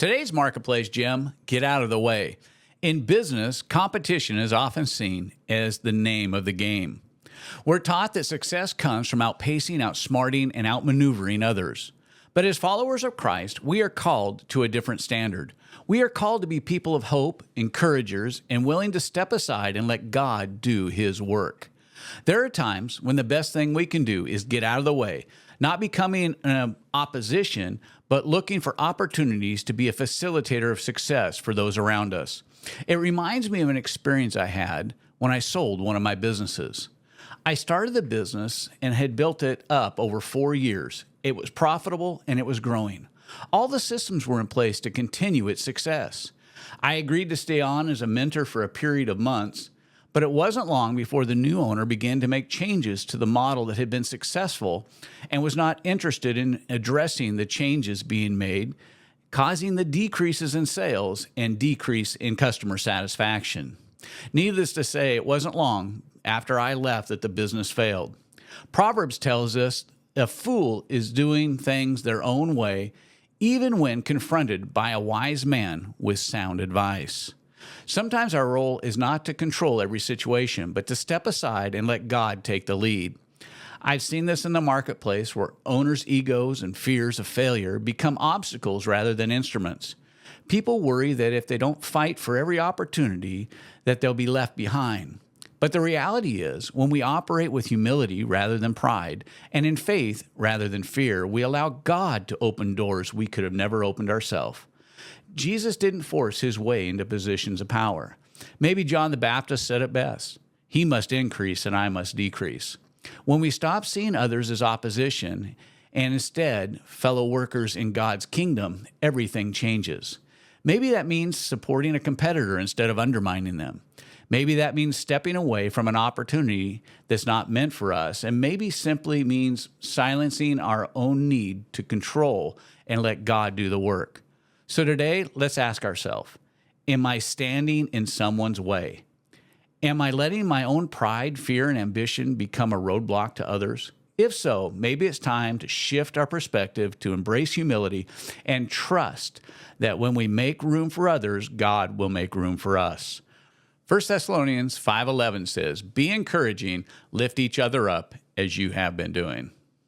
Today's marketplace, Jim, get out of the way. In business, competition is often seen as the name of the game. We're taught that success comes from outpacing, outsmarting, and outmaneuvering others. But as followers of Christ, we are called to a different standard. We are called to be people of hope, encouragers, and willing to step aside and let God do His work. There are times when the best thing we can do is get out of the way, not becoming an opposition, but looking for opportunities to be a facilitator of success for those around us. It reminds me of an experience I had when I sold one of my businesses. I started the business and had built it up over 4 years. It was profitable and it was growing. All the systems were in place to continue its success. I agreed to stay on as a mentor for a period of months, but it wasn't long before the new owner began to make changes to the model that had been successful and was not interested in addressing the changes being made, causing the decreases in sales and decrease in customer satisfaction. Needless to say, it wasn't long after I left that the business failed. Proverbs tells us a fool is doing things their own way, even when confronted by a wise man with sound advice. Sometimes our role is not to control every situation, but to step aside and let God take the lead. I've seen this in the marketplace where owners' egos and fears of failure become obstacles rather than instruments. People worry that if they don't fight for every opportunity, that they'll be left behind. But the reality is, when we operate with humility rather than pride, and in faith rather than fear, we allow God to open doors we could have never opened ourselves. Jesus didn't force His way into positions of power. Maybe John the Baptist said it best: "He must increase and I must decrease." When we stop seeing others as opposition and instead fellow workers in God's kingdom, everything changes. Maybe that means supporting a competitor instead of undermining them. Maybe that means stepping away from an opportunity that's not meant for us, and maybe simply means silencing our own need to control and let God do the work. So today, let's ask ourselves, am I standing in someone's way? Am I letting my own pride, fear, and ambition become a roadblock to others? If so, maybe it's time to shift our perspective to embrace humility and trust that when we make room for others, God will make room for us. 1 Thessalonians 5:11 says, "Be encouraging, lift each other up as you have been doing."